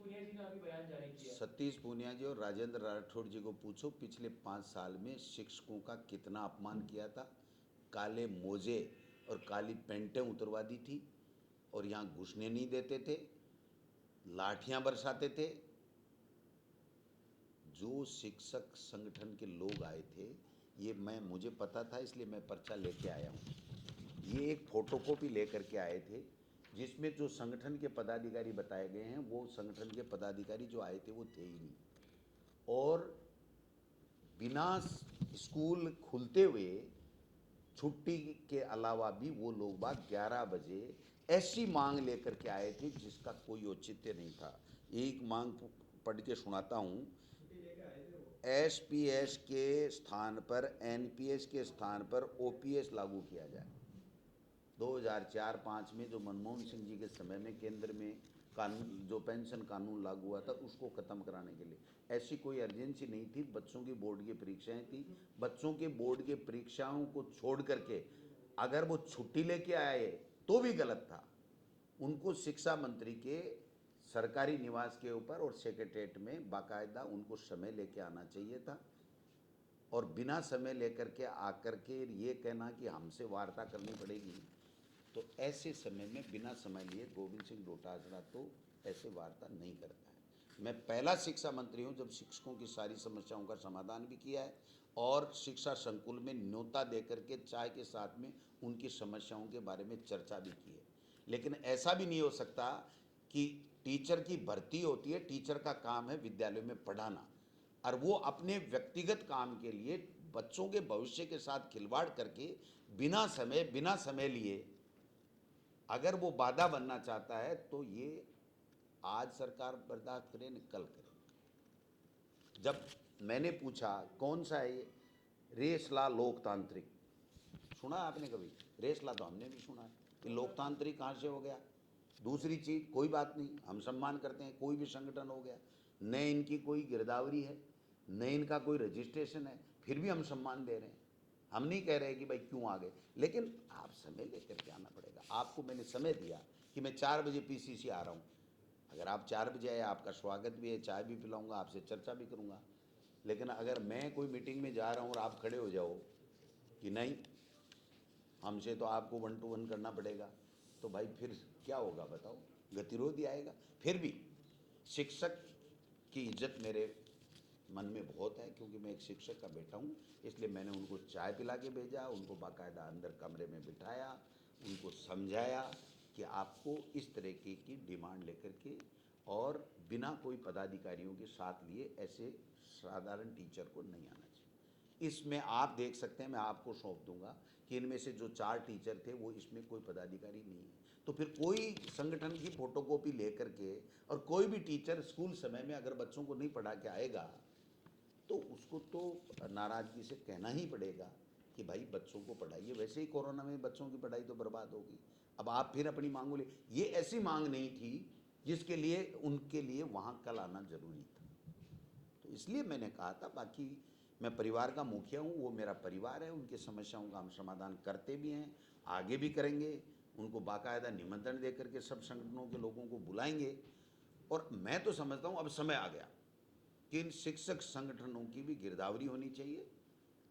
पूनिया जी ने अभी बयान जारी किया है। सतीश पूनिया जी और राजेंद्र राठौड़ जी को पूछो पिछले 5 साल में शिक्षकों का कितना अपमान किया था। काले मोजे और काली पेंटें उतरवा दी थी और यहाँ घुसने नहीं देते थे, लाठियां बरसाते थे। जो शिक्षक संगठन के लोग आए थे, ये मुझे पता था इसलिए मैं पर्चा लेके आया हूँ। ये एक फोटोकॉपी लेकर के आए थे जिसमें जो संगठन के पदाधिकारी बताए गए हैं वो संगठन के पदाधिकारी जो आए थे वो थे ही नहीं। और बिना स्कूल खुलते हुए छुट्टी के अलावा भी वो लोग बाग 11 बजे ऐसी मांग लेकर के आए थे जिसका कोई औचित्य नहीं था। एक मांग पढ़ के सुनाता हूँ। एसपीएस के स्थान पर एनपीएस के स्थान पर ओपीएस लागू किया जाए। 2004-05 में जो मनमोहन सिंह जी के समय में केंद्र में कानून जो पेंशन कानून लागू हुआ था उसको ख़त्म कराने के लिए ऐसी कोई अर्जेंसी नहीं थी। बच्चों की बोर्ड की परीक्षाएं थी। बच्चों के बोर्ड के परीक्षाओं को छोड़ करके अगर वो छुट्टी लेके आए तो भी गलत था। उनको शिक्षा मंत्री के सरकारी निवास के ऊपर और सेक्रेटेरिएट में बाकायदा उनको समय लेके आना चाहिए था। और बिना समय लेकर के आकर के ये कहना कि हमसे वार्ता करनी पड़ेगी, तो ऐसे समय में बिना समय लिए गोविंद सिंह डोटासरा तो ऐसे वार्ता नहीं करता है। मैं पहला शिक्षा मंत्री हूँ जब शिक्षकों की सारी समस्याओं का समाधान भी किया है और शिक्षा संकुल में न्योता देकर के चाय के साथ में उनकी समस्याओं के बारे में चर्चा भी की है। लेकिन ऐसा भी नहीं हो सकता कि टीचर की भर्ती होती है, टीचर का काम है विद्यालय में पढ़ाना, और वो अपने व्यक्तिगत काम के लिए बच्चों के भविष्य के साथ खिलवाड़ करके बिना समय लिए अगर वो बाधा बनना चाहता है तो ये आज सरकार बर्दाश्त करे न कल करे। जब मैंने पूछा कौन सा है ये रेसला लोकतांत्रिक, सुना आपने कभी? रेसला तो हमने भी सुना है कि लोकतांत्रिक कहाँ से हो गया। दूसरी चीज़, कोई बात नहीं, हम सम्मान करते हैं कोई भी संगठन हो गया, न इनकी कोई गिरदावरी है न इनका कोई रजिस्ट्रेशन है, फिर भी हम सम्मान दे रहे हैं। हम नहीं कह रहे कि भाई क्यों आ गए, लेकिन आप समय लेकर के आना पड़ेगा। आपको मैंने समय दिया कि मैं 4 बजे पीसीसी आ रहा हूँ। अगर आप 4 बजे आए, आपका स्वागत भी है, चाय भी पिलाऊंगा, आपसे चर्चा भी करूँगा। लेकिन अगर मैं कोई मीटिंग में जा रहा हूँ और आप खड़े हो जाओ कि नहीं हमसे तो आपको 1 to 1 करना पड़ेगा, तो भाई फिर क्या होगा बताओ? गतिरोध ही आएगा। फिर भी शिक्षक की इज्जत मेरे मन में बहुत है क्योंकि मैं एक शिक्षक का बेटा हूँ, इसलिए मैंने उनको चाय पिला के भेजा, उनको बाकायदा अंदर कमरे में बिठाया, उनको समझाया कि आपको इस तरह की डिमांड लेकर के और बिना कोई पदाधिकारियों के साथ लिए ऐसे साधारण टीचर को नहीं आना चाहिए। इसमें आप देख सकते हैं, मैं आपको सौंप दूंगा कि इनमें से जो 4 टीचर थे वो इसमें कोई पदाधिकारी नहीं है। तो फिर कोई संगठन की फोटोकॉपी लेकर के और कोई भी टीचर स्कूल समय में अगर बच्चों को नहीं पढ़ा के आएगा तो उसको तो नाराज़गी से कहना ही पड़ेगा कि भाई बच्चों को पढ़ाइए। वैसे ही कोरोना में बच्चों की पढ़ाई तो बर्बाद होगी। अब आप फिर अपनी मांगों ले, ये ऐसी मांग नहीं थी जिसके लिए उनके लिए वहाँ कल आना जरूरी था। तो इसलिए मैंने कहा था, बाकी मैं परिवार का मुखिया हूँ, वो मेरा परिवार है, उनकी समस्याओं का हम समाधान करते भी हैं, आगे भी करेंगे। उनको बाकायदा निमंत्रण दे करके सब संगठनों के लोगों को बुलाएंगे। और मैं तो समझता हूँ अब समय आ गया कि इन शिक्षक संगठनों की भी गिरदावरी होनी चाहिए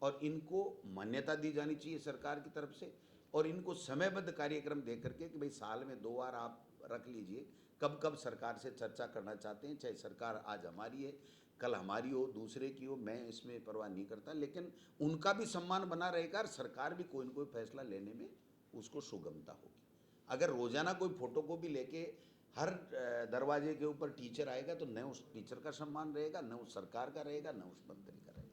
और इनको मान्यता दी जानी चाहिए सरकार की तरफ से, और इनको समयबद्ध कार्यक्रम दे करके कि भाई साल में 2 बार आप रख लीजिए, कब कब सरकार से चर्चा करना चाहते हैं। चाहे सरकार आज हमारी है, कल हमारी हो, दूसरे की हो, मैं इसमें परवाह नहीं करता, लेकिन उनका भी सम्मान बना रहेगा और सरकार भी कोई न कोई फैसला लेने में उसको सुगमता होगी। अगर रोजाना कोई फोटोकॉपी लेके हर दरवाजे के ऊपर टीचर आएगा तो न उस टीचर का सम्मान रहेगा, न उस सरकार का रहेगा, न उस मंत्री का रहेगा।